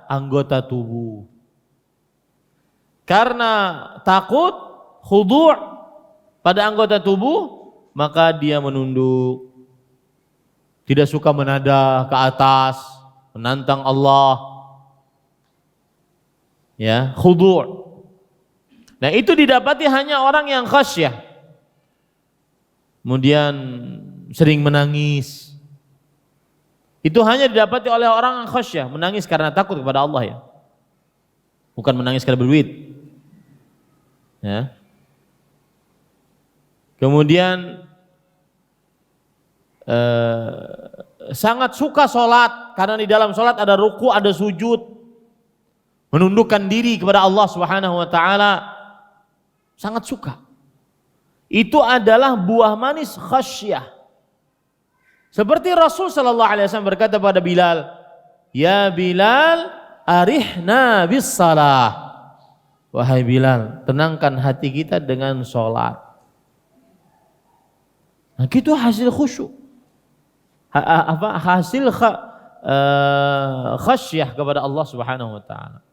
anggota tubuh. Karena takut, khudu' pada anggota tubuh, maka dia menunduk. Tidak suka menadah ke atas, menantang Allah. Ya, khudu'. Nah, itu didapati hanya orang yang khasyah. Kemudian sering menangis. Itu hanya didapati oleh orang yang khasyah, menangis karena takut kepada Allah ya. Bukan menangis karena berduit. Ya. Kemudian sangat suka sholat karena di dalam sholat ada ruku, ada sujud, menundukkan diri kepada Allah Subhanahu wa taala, sangat suka. Itu adalah buah manis khasyah. Seperti Rasul sallallahu alaihi wasallam berkata pada Bilal, "Ya Bilal, arihna bis salah." Wahai Bilal, tenangkan hati kita dengan sholat. Nah, itu hasil khusyuk. Hasil khasyah kepada Allah Subhanahu wa taala.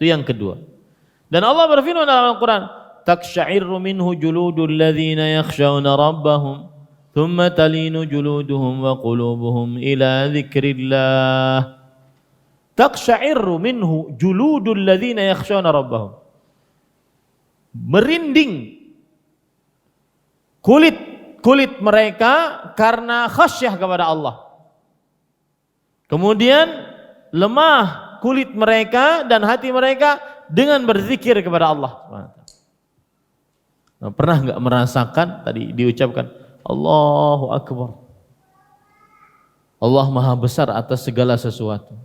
Itu yang kedua. Dan Allah berfirman dalam Al-Qur'an, "Taksya'irru minhu juludul ladzina yakhshawna rabbahum, thumma talinu juluduhum wa qulubuhum ila dzikrillah." Taksya'irru minhu juludul ladzina yakhshawna rabbahum. Merinding kulit mereka karena khasyah kepada Allah. Kemudian lemah kulit mereka dan hati mereka dengan berzikir kepada Allah Subhanahu wa ta'ala. Nah, pernah enggak merasakan tadi diucapkan Allahu Akbar, Allah Maha besar atas segala sesuatu,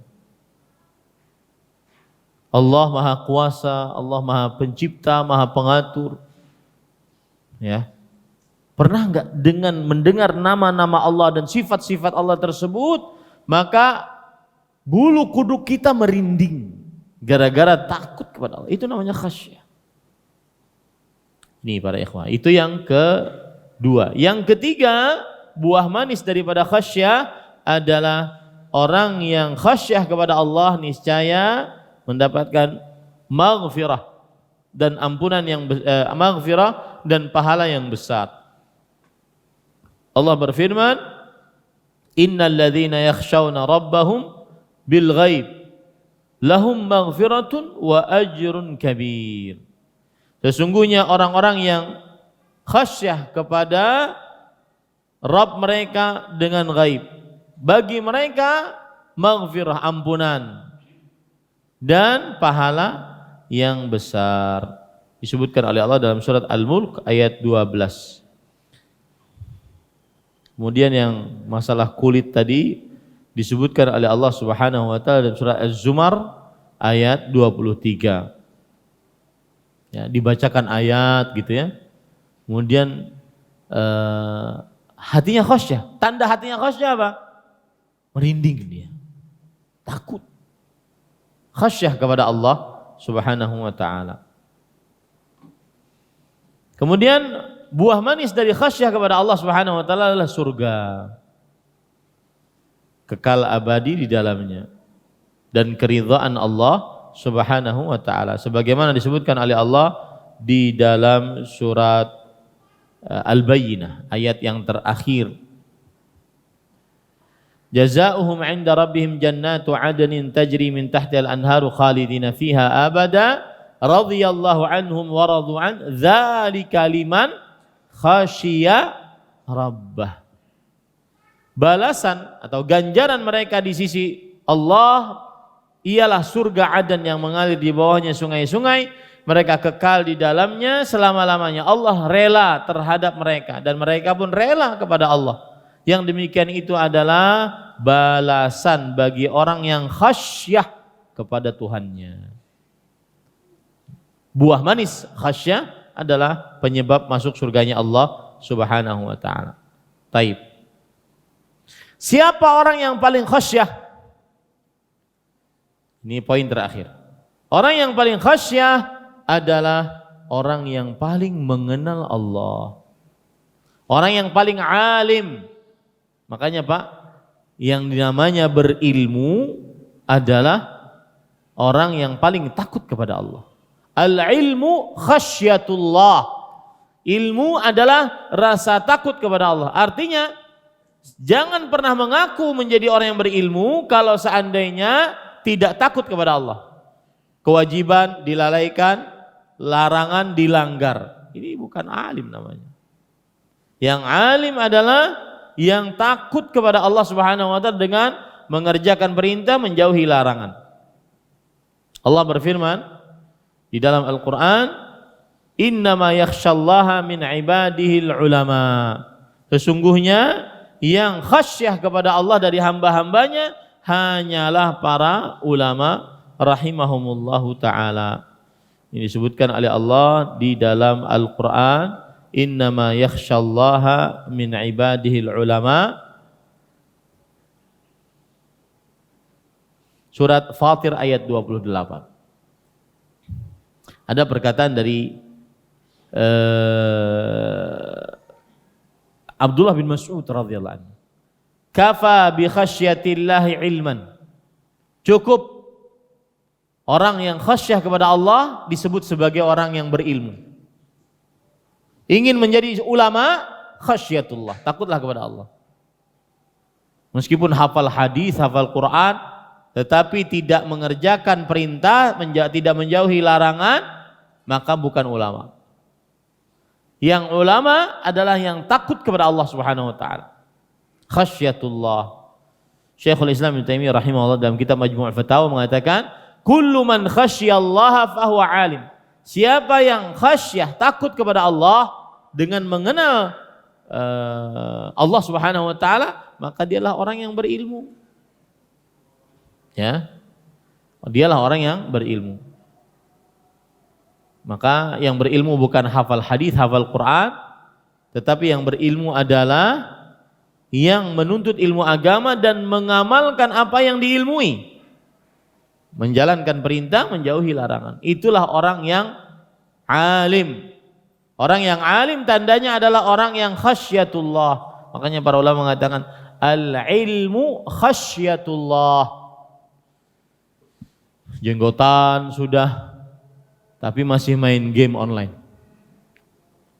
Allah Maha kuasa, Allah Maha pencipta, Maha pengatur. Ya. Pernah enggak dengan mendengar nama-nama Allah dan sifat-sifat Allah tersebut, maka bulu kuduk kita merinding gara-gara takut kepada Allah. Itu namanya khasyah. Ini para ikhwah, itu yang kedua. Yang ketiga, buah manis daripada khasyah adalah orang yang khasyah kepada Allah niscaya mendapatkan maghfirah dan ampunan yang maghfirah dan pahala yang besar. Allah berfirman, innal ladzina yakhshawna rabbahum bil ghaib lahum maghfiratun wa ajrun kabir. Sesungguhnya orang-orang yang khasyah kepada Rabb mereka dengan ghaib, bagi mereka maghfirah, ampunan dan pahala yang besar. Disebutkan oleh Allah dalam surat Al-Mulk ayat 12. Kemudian yang masalah kulit tadi disebutkan oleh Allah Subhanahu wa taala dalam surat Az-Zumar ayat 23. Ya, dibacakan ayat gitu ya. Kemudian hatinya khasyah. Tanda hatinya khasyah apa? Merinding dia. Takut. Khasyah kepada Allah Subhanahu wa taala. Kemudian buah manis dari khasyah kepada Allah Subhanahu wa taala adalah surga. Kekal abadi di dalamnya dan keridhaan Allah Subhanahu wa taala sebagaimana disebutkan oleh Allah di dalam surat Al-Bayyinah ayat yang terakhir. Jazaohum 'inda rabbihim jannatu 'adnin tajri min tahtiha al-anharu khalidina fiha abada radhiyallahu anhum wa radu an dzalika liman khasyiya rabbah. Balasan atau ganjaran mereka di sisi Allah ialah surga Adan yang mengalir di bawahnya sungai-sungai, mereka kekal di dalamnya selama-lamanya. Allah rela terhadap mereka dan mereka pun rela kepada Allah. Yang demikian itu adalah balasan bagi orang yang khasyah kepada Tuhannya. Buah manis khasyah adalah penyebab masuk surganya Allah Subhanahu wa taala. Taib. Siapa orang yang paling khasyah? Ini poin terakhir. Orang yang paling khasyah adalah orang yang paling mengenal Allah. Orang yang paling alim. Makanya Pak, yang namanya berilmu adalah orang yang paling takut kepada Allah. Al-ilmu khasyatullah. Ilmu adalah rasa takut kepada Allah. Artinya, jangan pernah mengaku menjadi orang yang berilmu kalau seandainya tidak takut kepada Allah. Kewajiban dilalaikan, larangan dilanggar. Ini bukan alim namanya. Yang alim adalah yang takut kepada Allah Subhanahu wa taala dengan mengerjakan perintah, menjauhi larangan. Allah berfirman di dalam Al-Qur'an, "Innama yakhsyallaha min ibadihil ulama." Sesungguhnya yang khasyah kepada Allah dari hamba-hambanya hanyalah para ulama rahimahumullahu ta'ala. Ini disebutkan oleh Allah di dalam Al-Quran, innama yakhsyallaha min ibadihil ulama. Surat Fatir ayat 28. Ada perkataan dari Abdullah bin Mas'ud radhiyallahu anhu. Kafa bi khasyatillahi ilman. Cukup orang yang khasyah kepada Allah disebut sebagai orang yang berilmu. Ingin menjadi ulama, khasyatullah, takutlah kepada Allah. Meskipun hafal hadis, hafal Quran, tetapi tidak mengerjakan perintah, tidak menjauhi larangan, maka bukan ulama. Yang ulama adalah yang takut kepada Allah Subhanahu wa taala. Khasyatullah. Syekhul Islam Ibnu Taimiyah rahimahullah dalam kitab Majmu' Fatawa mengatakan, kullu man khasyiyallaha fahuwa alim. Siapa yang khasyah, takut kepada Allah dengan mengenal Allah Subhanahu wa taala, maka dialah orang yang berilmu. Ya. Dialah orang yang berilmu. Maka yang berilmu bukan hafal hadis, hafal Quran, tetapi yang berilmu adalah yang menuntut ilmu agama dan mengamalkan apa yang diilmui. Menjalankan perintah, menjauhi larangan. Itulah orang yang alim. Orang yang alim tandanya adalah orang yang khasyatullah. Makanya para ulama mengatakan al-ilmu khasyatullah. Jenggotan sudah, tapi masih main game online.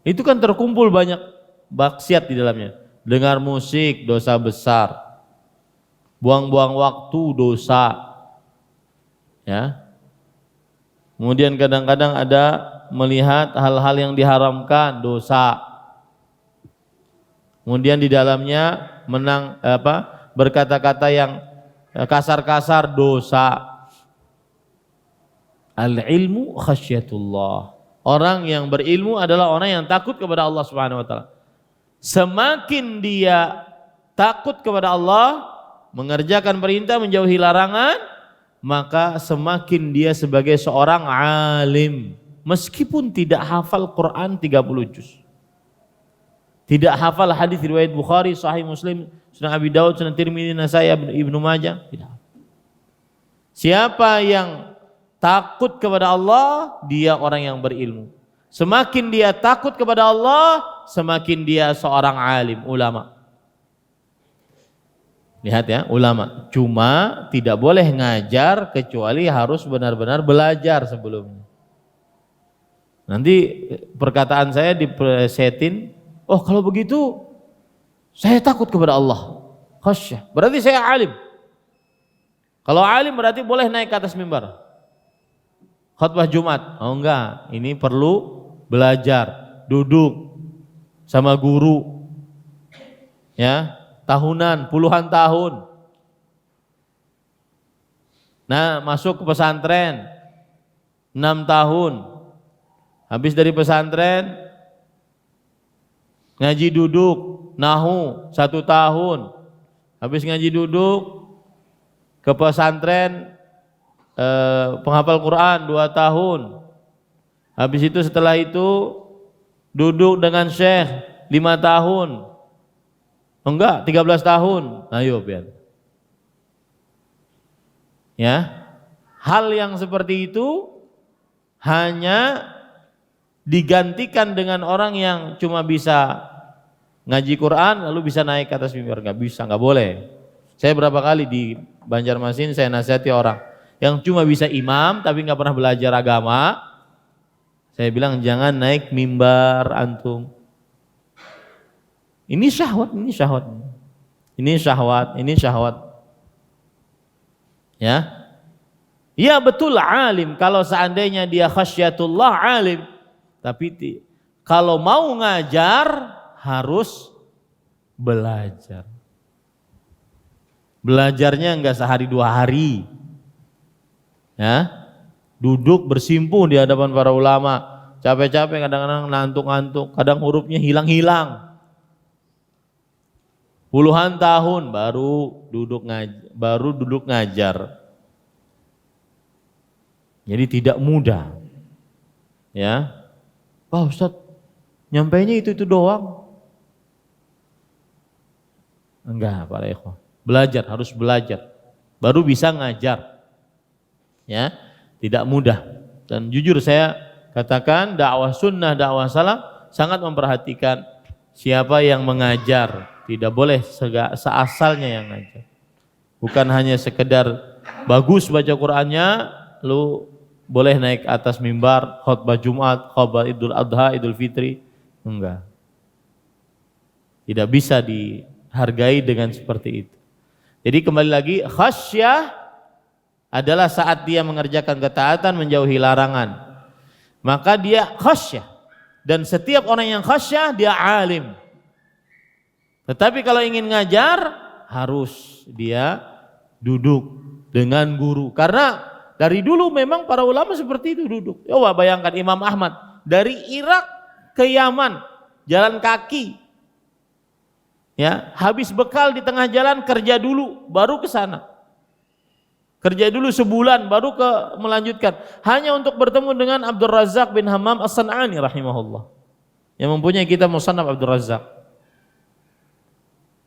Itu kan terkumpul banyak maksiat di dalamnya. Dengar musik dosa besar. Buang-buang waktu dosa. Ya. Kemudian kadang-kadang ada melihat hal-hal yang diharamkan, dosa. Kemudian di dalamnya berkata-kata yang kasar-kasar, dosa. Al-ilmu khasyatullah. Orang yang berilmu adalah orang yang takut kepada Allah Subhanahu wa taala. Semakin dia takut kepada Allah, mengerjakan perintah, menjauhi larangan, maka semakin dia sebagai seorang alim. Meskipun tidak hafal Quran 30 juz. Tidak hafal hadis riwayat Bukhari, Sahih Muslim, Sunan Abi Daud, Sunan Tirmidzi, Nasai, Ibnu Majah. Tidak. Siapa yang takut kepada Allah, dia orang yang berilmu. Semakin dia takut kepada Allah, semakin dia seorang alim, ulama. Lihat ya, ulama. Cuma tidak boleh ngajar kecuali harus benar-benar belajar sebelumnya. Nanti perkataan saya dipresetin, oh kalau begitu saya takut kepada Allah, khasyah, berarti saya alim. Kalau alim berarti boleh naik ke atas mimbar khutbah Jumat. Oh enggak, ini perlu belajar, duduk sama guru, ya, tahunan, puluhan tahun. Nah, masuk ke pesantren 6 tahun. Habis dari pesantren ngaji duduk nahu 1 tahun. Habis ngaji duduk ke pesantren penghafal Quran 2 tahun. Habis itu setelah itu duduk dengan syekh 5 tahun. Enggak, 13 tahun. Ayo biar. Ya. Hal yang seperti itu hanya digantikan dengan orang yang cuma bisa ngaji Quran lalu bisa naik ke atas mimbar. Enggak bisa, enggak boleh. Saya berapa kali di Banjarmasin saya nasihati orang yang cuma bisa imam tapi enggak pernah belajar agama. Saya bilang jangan naik mimbar antum. Ini syahwat, ini syahwat. Ini syahwat, ini syahwat. Ya. Iya betul alim kalau seandainya dia khasyatullah alim. Tapi kalau mau ngajar harus belajar. Belajarnya enggak sehari 2 hari. Ya. Duduk bersimpuh di hadapan para ulama. Capek-capek, kadang-kadang ngantuk-ngantuk, kadang hurufnya hilang-hilang. Puluhan tahun baru duduk ngajar. Jadi tidak mudah. Ya. Pak Ustadz, nyampainya itu doang. Enggak, para ikhwah. Belajar, harus belajar. Baru bisa ngajar. Ya, tidak mudah. Dan jujur saya katakan dakwah sunnah, dakwah salaf sangat memperhatikan siapa yang mengajar. Tidak boleh seasalnya yang ngajar. Bukan hanya sekedar bagus baca Qur'annya, lu boleh naik atas mimbar, khutbah Jumat, khutbah Idul Adha, Idul Fitri. Enggak. Tidak bisa dihargai dengan seperti itu. Jadi kembali lagi, khasyah adalah saat dia mengerjakan ketaatan, menjauhi larangan. Maka dia khasyah. Dan setiap orang yang khasyah, dia alim. Tetapi kalau ingin ngajar, harus dia duduk dengan guru. Karena Dari dulu memang para ulama seperti itu duduk. Coba bayangkan Imam Ahmad dari Irak ke Yaman jalan kaki. Ya, habis bekal di tengah jalan kerja dulu baru ke sana. Kerja dulu sebulan baru melanjutkan hanya untuk bertemu dengan Abdul Razak bin Hammam As-San'ani rahimahullah yang mempunyai kitab Musannaf Abdul Razak.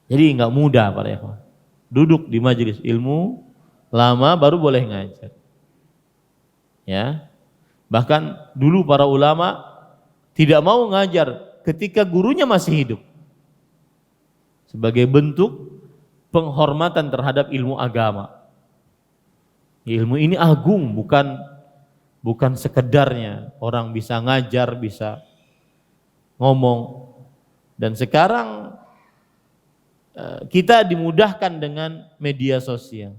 Jadi enggak mudah para ikhwan. Duduk di majelis ilmu lama baru boleh ngajar. Ya. Bahkan dulu para ulama tidak mau ngajar ketika gurunya masih hidup. Sebagai bentuk penghormatan terhadap ilmu agama. Ilmu ini agung, bukan sekedarnya orang bisa ngajar, bisa ngomong. Dan sekarang kita dimudahkan dengan media sosial.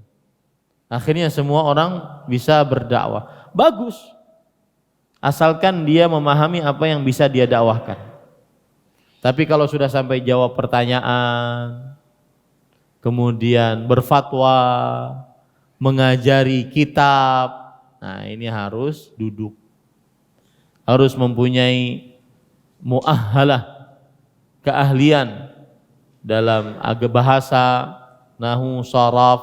Akhirnya semua orang bisa berdakwah. Bagus. Asalkan dia memahami apa yang bisa dia dakwahkan. Tapi kalau sudah sampai jawab pertanyaan, kemudian berfatwa, mengajari kitab, nah ini harus duduk, harus mempunyai mu'ahhalah, keahlian dalam bahasa, nahwu, sharaf,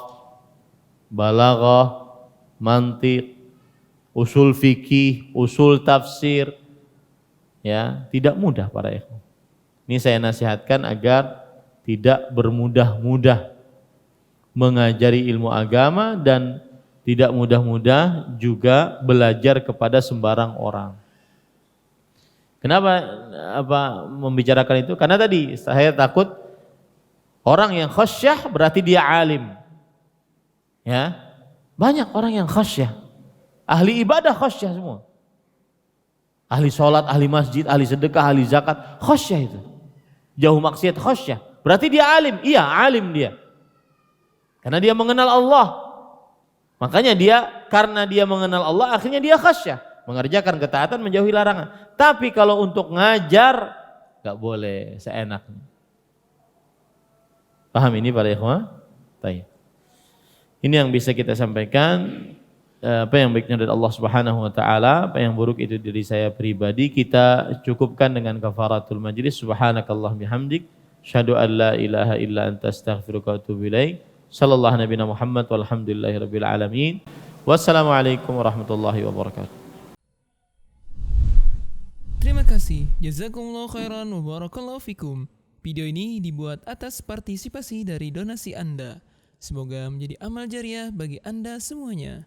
balaghah, mantiq, usul fikih, usul tafsir. Ya, tidak mudah para ikhwan. Ini saya nasihatkan agar tidak bermudah-mudah mengajari ilmu agama dan tidak mudah-mudah juga belajar kepada sembarang orang. Kenapa membicarakan itu? Karena tadi saya takut orang yang khasyah berarti dia alim. Ya. Banyak orang yang khasyah. Ahli ibadah khasyah semua. Ahli sholat, ahli masjid, ahli sedekah, ahli zakat, khasyah itu. Jauh maksiat khasyah. Berarti dia alim. Iya, alim dia. Karena dia mengenal Allah. Makanya karena dia mengenal Allah akhirnya dia khasyah, mengerjakan ketaatan, menjauhi larangan. Tapi kalau untuk ngajar enggak boleh seenaknya. Paham ini para ikhwah? Baik. Ini yang bisa kita sampaikan. Apa yang baiknya dari Allah Subhanahu wa taala, apa yang buruk itu dari saya pribadi, kita cukupkan dengan kafaratul majlis. Subhanakallahumma bihamdik, syahadu an la ilaha illa anta astaghfiruka wa atubu ilaik. Sallallahu nabiyana Muhammad walhamdulillahirabbil alamin. Wassalamualaikum warahmatullahi wabarakatuh.
Terima kasih. Jazakumullahu khairan wa barakallahu fikum. Video ini dibuat atas partisipasi dari donasi Anda. Semoga menjadi amal jariah bagi Anda semuanya.